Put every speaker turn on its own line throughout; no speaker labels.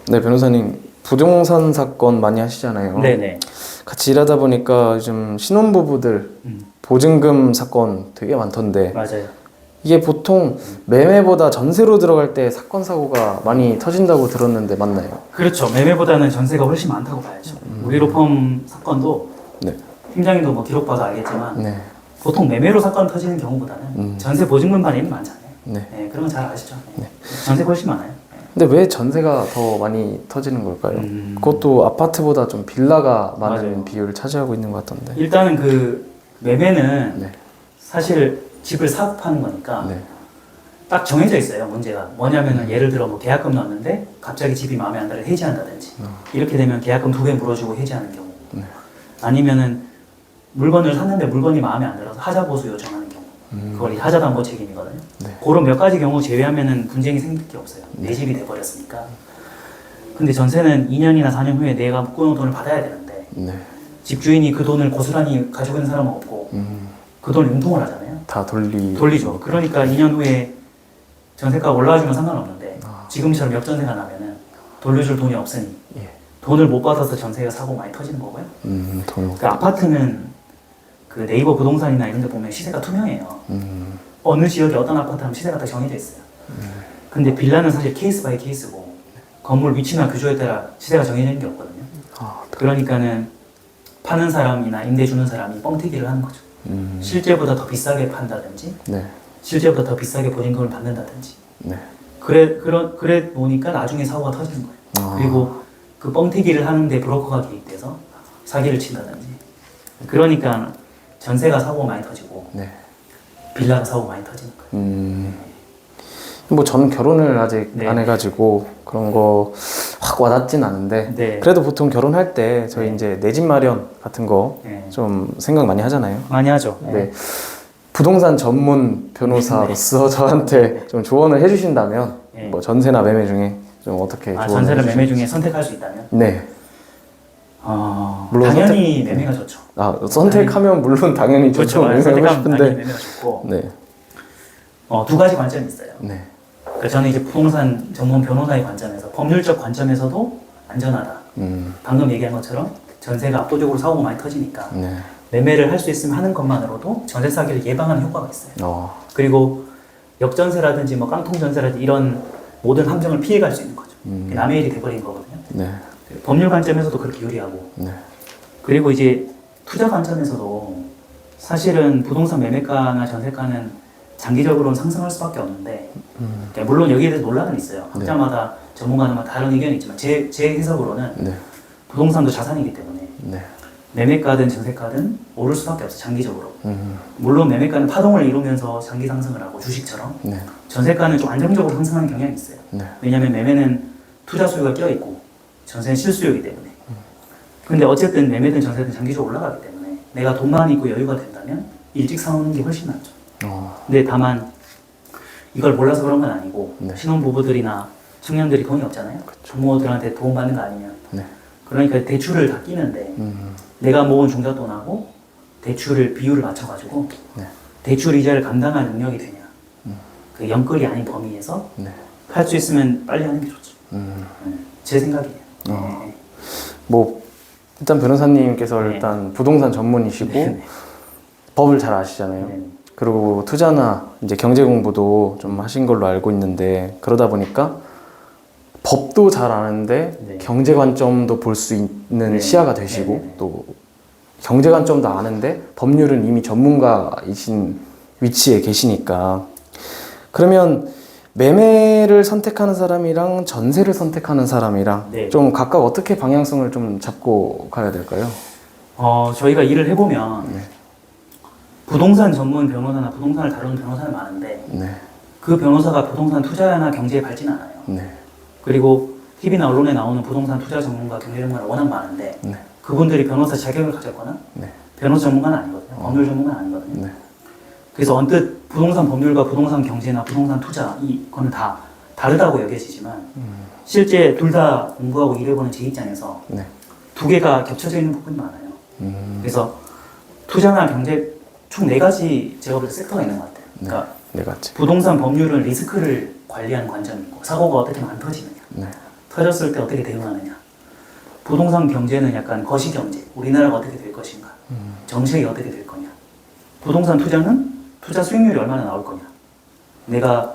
네, 변호사님 부동산 사건 많이 하시잖아요.
네네.
같이 일하다 보니까 요즘 신혼부부들 보증금 사건 되게 많던데
맞아요.
이게 보통 매매보다 전세로 들어갈 때 사건 사고가 많이 터진다고 들었는데 맞나요?
그렇죠. 매매보다는 전세가 훨씬 많다고 봐야죠. 우리 로펌 사건도
네.
팀장님도 뭐 기록 봐도 알겠지만
네.
보통 매매로 사건 터지는 경우보다는 전세 보증금 반입이 많잖아요.
네.
네, 그런 건 잘 아시죠? 네. 전세가 훨씬 많아요.
근데 왜 전세가 더 많이 터지는 걸까요? 그것도 아파트보다 좀 빌라가 많은
맞아요.
비율을 차지하고 있는 것 같던데.
일단은 그 매매는
네.
사실 집을 사고 파는 거니까
네.
딱 정해져 있어요. 문제가 뭐냐면은 예를 들어 뭐 계약금 넣었는데 갑자기 집이 마음에 안 들어 해지한다든지 이렇게 되면 계약금 2배 물어주고 해지하는 경우 아니면은 물건을 샀는데 물건이 마음에 안 들어서 하자 보수 요청하는 경우 그걸 하자 담보 책임이거든요.
네.
그런 몇 가지 경우 제외하면은 분쟁이 생길 게 없어요. 내 집이 돼버렸으니까. 근데 전세는 2년이나 4년 후에 내가 묶어놓은 돈을 받아야 되는데
네.
집주인이 그 돈을 고스란히 가지고 있는 사람은 없고 그 돈을 융통을 하잖아요.
다
돌리죠. 그러니까 2년 후에 전세가가 올라와주면 상관없는데 지금처럼 역전세가 나면은 돌려줄 돈이 없으니
예.
돈을 못 받아서 전세가 사고 많이 터지는 거고요.
돈.
그 아파트는 그 네이버 부동산이나 이런 데 보면 시세가 투명해요. 어느 지역에 어떤 아파트는 시세가 다 정해져 있어요. 근데 빌라는 사실 케이스 바이 케이스고 건물 위치나 구조에 따라 시세가 정해지는 게 없거든요. 그러니까는 파는 사람이나 임대 주는 사람이 뻥튀기를 하는 거죠. 실제보다 더 비싸게 판다든지
네.
실제보다 더 비싸게 보증금을 받는다든지
네.
그래 보니까 나중에 사고가 터지는 거예요. 그리고 그 뻥튀기를 하는데 브로커가 개입돼서 사기를 친다든지 그러니까 전세가 사고가 많이 터지고
네.
빌라가 사고가 많이 터지는 거예요.
뭐 저는 결혼을 아직
네.
안 해가지고 그런 거 확 와닿진 않은데
네.
그래도 보통 결혼할 때 저희
네.
이제 내 집 마련 같은 거
네.
좀 생각 많이 하잖아요.
많이 하죠.
네. 부동산 전문 변호사로서 저한테 좀 조언을 해주신다면
네.
뭐 전세나 매매 중에 좀 어떻게 조언을
전세를 매매
해주실지.
중에 선택할 수 있다면
네. 물론
당연히 매매가 좋죠.
선택하면 물론 당연히
그렇죠.
좋죠. 매매하고
선택하면 당연히
싶은데.
매매가 좋고
네.
두 가지 관점이 있어요.
네.
그러니까 저는 이제 부동산 전문 변호사의 관점에서 법률적 관점에서도 안전하다. 방금 얘기한 것처럼 전세가 압도적으로 사고가 많이 터지니까
네.
매매를 할 수 있으면 하는 것만으로도 전세 사기를 예방하는 효과가 있어요.
그리고
그리고 역전세라든지 뭐 깡통전세라든지 이런 모든 함정을 피해갈 수 있는 거죠. 남의 일이 돼버린 거거든요.
네.
법률 관점에서도 그렇게 유리하고
네.
그리고 이제 투자 관점에서도 사실은 부동산 매매가나 전세가는 장기적으로는 상승할 수밖에 없는데 그러니까 물론 여기에 대해서 논란은 있어요. 학자마다 전문가마다 다른 의견이 있지만 제 해석으로는
네.
부동산도 자산이기 때문에
네.
매매가든 전세가든 오를 수밖에 없어요. 장기적으로. 물론 매매가는 파동을 이루면서 장기 상승을 하고 주식처럼
네.
전세가는 좀 안정적으로 상승하는 경향이 있어요.
네.
왜냐하면 매매는 투자 수요가 껴있고 전세는 실수요이기 때문에. 근데 어쨌든 매매든 전세든 장기적으로 올라가기 때문에 내가 돈만 있고 여유가 된다면 일찍 사오는 게 훨씬 낫죠. 근데 다만 이걸 몰라서 그런 건 아니고
네.
신혼부부들이나 청년들이 돈이 없잖아요. 부모들한테 도움 받는 거 아니면.
네.
그러니까 대출을 다 끼는데 내가 모은 종잣돈하고 대출을 비율을 맞춰가지고
네.
대출 이자를 감당할 능력이 되냐. 그 영끌이 아닌 범위에서
네.
할 수 있으면 빨리 하는 게 좋죠. 제 생각이에요. 네.
뭐 일단 변호사님께서
네.
일단 부동산 전문이시고
네.
법을 잘 아시잖아요.
네.
그리고 투자나 이제 경제 공부도 좀 하신 걸로 알고 있는데 그러다 보니까 법도 잘 아는데
네.
경제 관점도 볼 수 있는
네.
시야가 되시고
네.
또 경제 관점도 아는데 법률은 이미 전문가이신 위치에 계시니까 그러면 매매를 선택하는 사람이랑 전세를 선택하는 사람이랑
네.
좀 각각 어떻게 방향성을 좀 잡고 가야 될까요?
저희가 일을 해보면
네.
부동산 전문 변호사나 부동산을 다루는 변호사는 많은데
네.
그 변호사가 부동산 투자나 경제에 밝진 않아요.
네.
그리고 TV나 언론에 나오는 부동산 투자 전문가, 경제 전문가가 워낙 많은데
네.
그분들이 변호사 자격을 가졌거나
네.
변호사 전문가는 아니거든요. 법률 전문가는 아니거든요.
네.
그래서 언뜻 부동산 법률과 부동산 경제나 부동산 투자 이거는 다 다르다고 여겨지지만 실제 둘 다 공부하고 일해보는 제 입장에서
네.
두 개가 겹쳐져 있는 부분이 많아요. 그래서 투자나 경제 총 4가지 제가 볼 때 섹터가 있는 것 같아요. 그러니까
네 가지.
부동산 법률은 리스크를 관리하는 관점이 있고 사고가 어떻게 하면 안 터지느냐.
네.
터졌을 때 어떻게 대응하느냐. 부동산 경제는 약간 거시경제. 우리나라가 어떻게 될 것인가. 정책이 어떻게 될 거냐. 부동산 투자는 투자 수익률이 얼마나 나올 거냐. 내가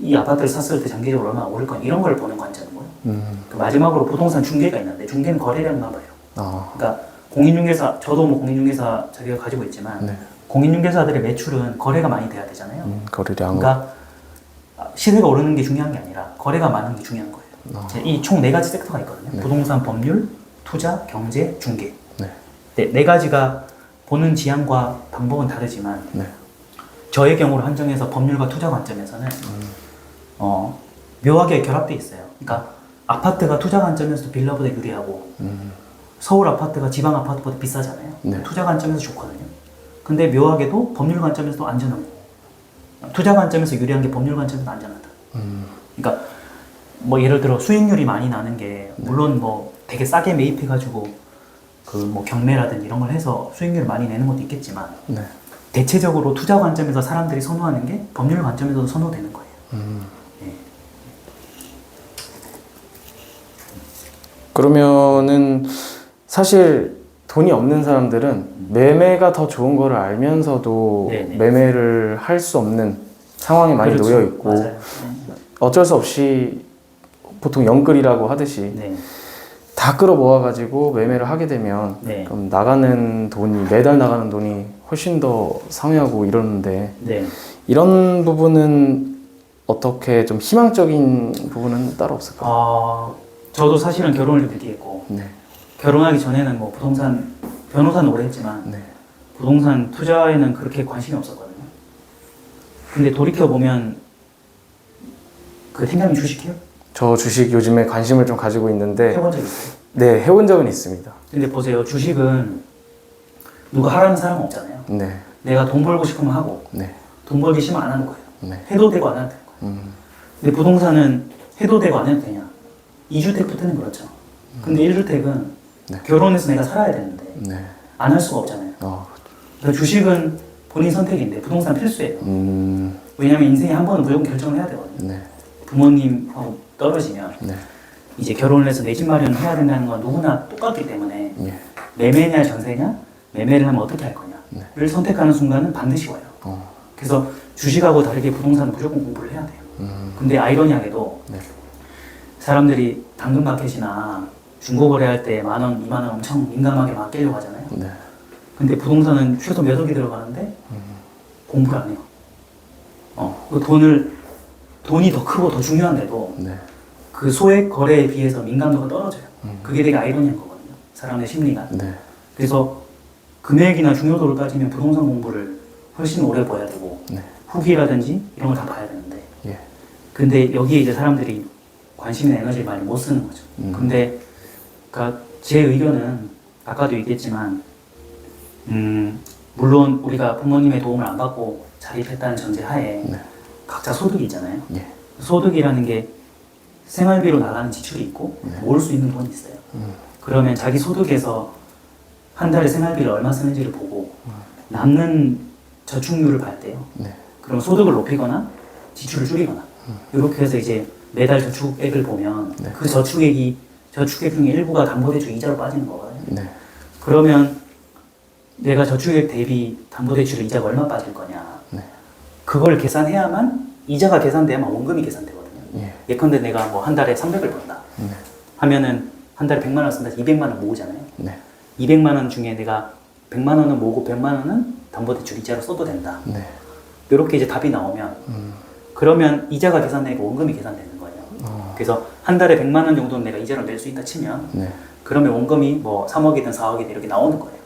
이 아파트를 샀을 때 장기적으로 얼마나 오를 거냐. 이런 걸 보는 관점인 거예요. 그 마지막으로 부동산 중개가 있는데 중개는 거래량만 봐요. 그러니까 공인중개사, 저도 뭐 공인중개사 자기가 가지고 있지만
네.
공인중개사들의 매출은 거래가 많이 돼야 되잖아요.
거래량.
그러니까 시세가 오르는 게 중요한 게 아니라 거래가 많은 게 중요한 거예요. 이 총 네 가지 섹터가 있거든요.
네.
부동산, 법률, 투자, 경제, 중개.
네.
네 가지가 보는 지향과 방법은 다르지만
네.
저의 경우를 한정해서 법률과 투자 관점에서는 묘하게 결합돼 있어요. 그러니까 아파트가 투자 관점에서도 빌라보다 유리하고 서울 아파트가 지방 아파트보다 비싸잖아요.
네.
투자 관점에서 좋거든요. 근데 묘하게도 법률 관점에서도 안전하고 투자 관점에서 유리한 게 법률 관점에서 안전하다. 그러니까 뭐 예를 들어 수익률이 많이 나는 게 물론 뭐 되게 싸게 매입해가지고 그 뭐 경매라든지 이런 걸 해서 수익률을 많이 내는 것도 있겠지만
네.
대체적으로 투자 관점에서 사람들이 선호하는 게 법률 관점에서도 선호되는 거예요. 예.
그러면은 사실 돈이 없는 사람들은 매매가 더 좋은 거를 알면서도
네네.
매매를 할 수 없는 상황에 많이
그렇죠.
놓여 있고
맞아요.
어쩔 수 없이 보통 영끌이라고 하듯이
네.
다 끌어 모아가지고 매매를 하게 되면
네.
그럼 나가는 돈이 매달 나가는 돈이 훨씬 더 상회하고 이러는데
네.
이런 부분은 어떻게 좀 희망적인 부분은 따로 없을까요?
저도 사실은 결혼을 늦게 했고
네.
결혼하기 전에는 뭐 부동산 변호사는 오래 했지만
네.
부동산 투자에는 그렇게 관심이 없었거든요. 근데 돌이켜 보면 그 팀장님 주식해요?
저 주식 요즘에 관심을 좀 가지고 있는데
해본 적 있어요?
네, 해본 적은 있습니다.
근데 보세요, 주식은 누가 하라는 사람은 없잖아요.
네.
내가 돈 벌고 싶으면 하고
네.
돈 벌기 싫으면 안 하는 거예요.
네.
해도 되고 안 해도 되는 거예요. 근데 부동산은 해도 되고 안 해도 되냐? 2주택부터는 그렇죠. 근데 1주택은
네.
결혼해서 내가 살아야 되는데
네.
안 할 수가 없잖아요. 그러니까 주식은 본인 선택인데 부동산 필수예요. 왜냐면 인생에 한 번은 무조건 결정을 해야 되거든요.
네.
부모님하고 떨어지면
네.
이제 결혼을 해서 내 집 마련을 해야 된다는 건 누구나 똑같기 때문에
예.
매매냐 전세냐 매매를 하면 어떻게 할
네.
거냐를 선택하는 순간은 반드시 와요. 그래서 주식하고 다르게 부동산은 무조건 공부를 해야 돼요. 근데 아이러니하게도
네.
사람들이 당근마켓이나 중고거래할 때 10,000원, 20,000원 엄청 민감하게 막 깨려고 하잖아요.
네.
근데 부동산은 최소 몇 억이 들어가는데 공부를 안 해요. 그 돈이 더 크고 더 중요한데도
네.
그 소액 거래에 비해서 민감도가 떨어져요. 그게 되게 아이러니한 거거든요. 사람의 심리가.
네.
그래서 금액이나 중요도를 따지면 부동산 공부를 훨씬 오래 봐야 되고
네.
후기라든지 이런 걸 다 봐야 되는데
예.
근데 여기에 이제 사람들이 관심이나 에너지를 많이 못 쓰는 거죠. 근데 그러니까 제 의견은 아까도 얘기했지만 물론 우리가 부모님의 도움을 안 받고 자립했다는 전제 하에
네.
각자 소득이 있잖아요.
예.
소득이라는 게 생활비로 나가는 지출이 있고 모을 수 있는 돈이 있어요. 그러면 자기 소득에서 한 달에 생활비를 얼마 쓰는지를 보고 남는 저축률을 봐야 돼요.
네.
그럼 소득을 높이거나 지출을 줄이거나 이렇게 해서 이제 매달 저축액을 보면
네.
그 저축액 중에 일부가 담보대출 이자로 빠지는 거거든요.
네.
그러면 내가 저축액 대비 담보대출 이자가 얼마 빠질 거냐.
네.
그걸 계산해야만 이자가 계산돼야만 원금이 계산되거든요.
예.
예컨대 내가 뭐 한 달에 300을 번다
네.
하면은 한 달에 100만 원 쓴다 200만 원 모으잖아요.
네.
200만 원 중에 내가 100만 원은 모으고 100만 원은 담보대출 이자로 써도 된다.
네.
이렇게 이제 답이 나오면 그러면 이자가 계산되고 원금이 계산되는 거예요. 그래서 한 달에 100만 원 정도는 내가 이자로 낼 수 있다 치면
네.
그러면 원금이 뭐 3억이든 4억이든 이렇게 나오는 거예요.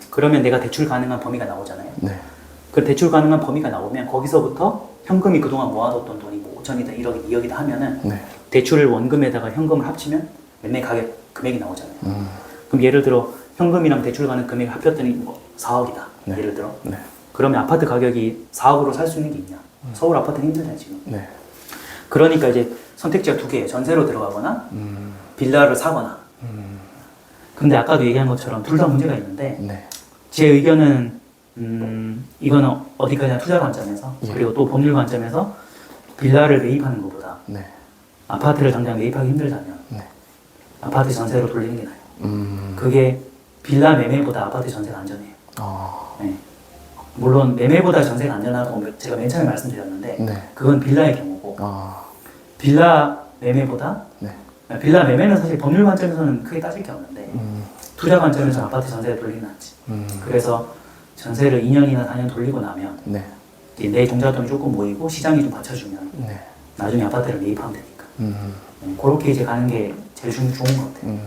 그러면 내가 대출 가능한 범위가 나오잖아요.
네.
그 대출 가능한 범위가 나오면 거기서부터 현금이 그동안 모아뒀던 돈이 뭐 5천이든 1억이든 2억이든 하면은
네.
대출을 원금에다가 현금을 합치면 매매 가격 금액이 나오잖아요. 그럼 예를 들어 현금이랑 대출 가능 금액을 합쳤더니 뭐 4억이다.
네.
예를 들어.
네.
그러면 아파트 가격이 4억으로 살 수 있는 게 있냐? 서울 아파트는 힘들잖아요 지금.
네.
그러니까 이제 선택지가 두 개예요. 전세로 들어가거나 빌라를 사거나. 근데 아까도 얘기한 것처럼 둘 다 문제가 있는데
네.
제 의견은 이거는 어디까지나 투자 관점에서
예.
그리고 또 법률 관점에서 빌라를 매입하는 것보다
네.
아파트를 당장 매입하기 힘들다면 아파트 전세로 돌리는 게 나아요. 그게 빌라 매매보다 아파트 전세가 안전해요. 네. 물론 매매보다 전세가 안전하다고 제가 맨 처음에 말씀드렸는데
네.
그건 빌라의 경우고
아,
빌라 매매보다
네.
빌라 매매는 사실 법률 관점에서는 크게 따질 게 없는데 투자 관점에서 아파트 전세를 돌리는 낫지. 그래서 전세를 2년이나 4년 돌리고 나면
네.
이제 내 종잣돈이 조금 모이고 시장이 좀 받쳐주면
네.
나중에 아파트를 매입하면 되니까 그렇게 이제 가는 게 제일 좋은 것 같아요.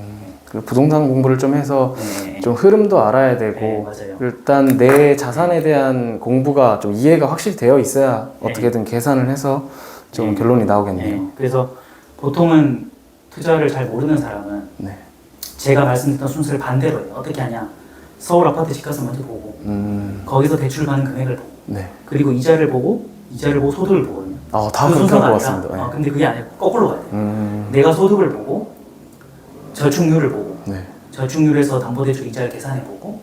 그 부동산 공부를 좀 해서
네.
좀 흐름도 알아야 되고
네, 맞아요.
일단 내 자산에 대한 공부가 좀 이해가 확실히 되어 있어야
네.
어떻게든 계산을 해서 좀
네.
결론이 나오겠네요.
네. 그래서 보통은 투자를 잘 모르는 사람은
네.
제가 말씀드렸던 순서를 반대로 해요. 어떻게 하냐? 서울 아파트 집값을 먼저 보고 거기서 대출 받는 금액을 보고
네.
그리고 이자를 보고 소득을 보거든요.
다
그
그렇게
순서가
할 것
아니라,
같습니다. 네.
근데 그게 아니고 거꾸로 가야 돼요.
음,
내가 소득을 보고 저축률을 보고
네.
저축률에서 담보대출 이자를 계산해보고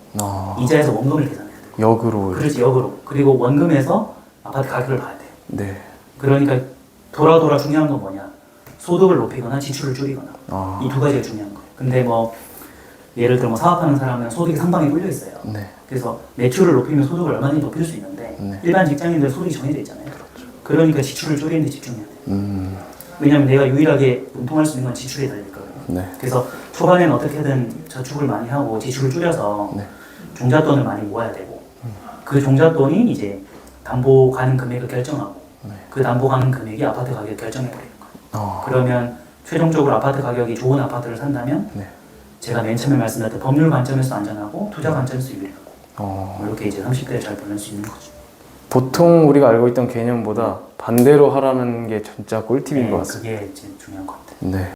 이자에서 원금을 계산해야 돼요.
역으로.
그렇지, 역으로. 그리고 원금에서 아파트 가격을 봐야 돼요.
네.
그러니까 돌아 중요한 건 뭐냐? 소득을 높이거나 지출을 줄이거나 이 두 가지가 중요한 거예요. 근데 뭐 예를 들어 뭐 사업하는 사람은 소득이 상방에 몰려 있어요.
네.
그래서 매출을 높이면 소득을 얼마든지 높일 수 있는데
네.
일반 직장인들 소득이 정해져 있잖아요. 그러니까 지출을 줄이는 데 집중해야 돼요. 왜냐면 내가 유일하게 운동할 수 있는 건 지출에 달려있거든요.
네.
그래서 초반에는 어떻게든 저축을 많이 하고 지출을 줄여서
네.
종잣돈을 많이 모아야 되고 그 종잣돈이 이제 담보 가는 금액을 결정하고
네.
그 담보 가는 금액이 아파트 가격을 결정해버리는 거예요. 그러면 최종적으로 아파트 가격이 좋은 아파트를 산다면
네.
제가 맨 처음에 말씀드렸던 법률 관점에서 안전하고 투자 관점에서 유리하고 이렇게 이제 30대를 잘 보낼 수 있는 거죠.
보통 우리가 알고 있던 개념보다 반대로 하라는 게 진짜 꿀팁인 것 같습니다.
그게 제일 중요한 것 같아요.
네.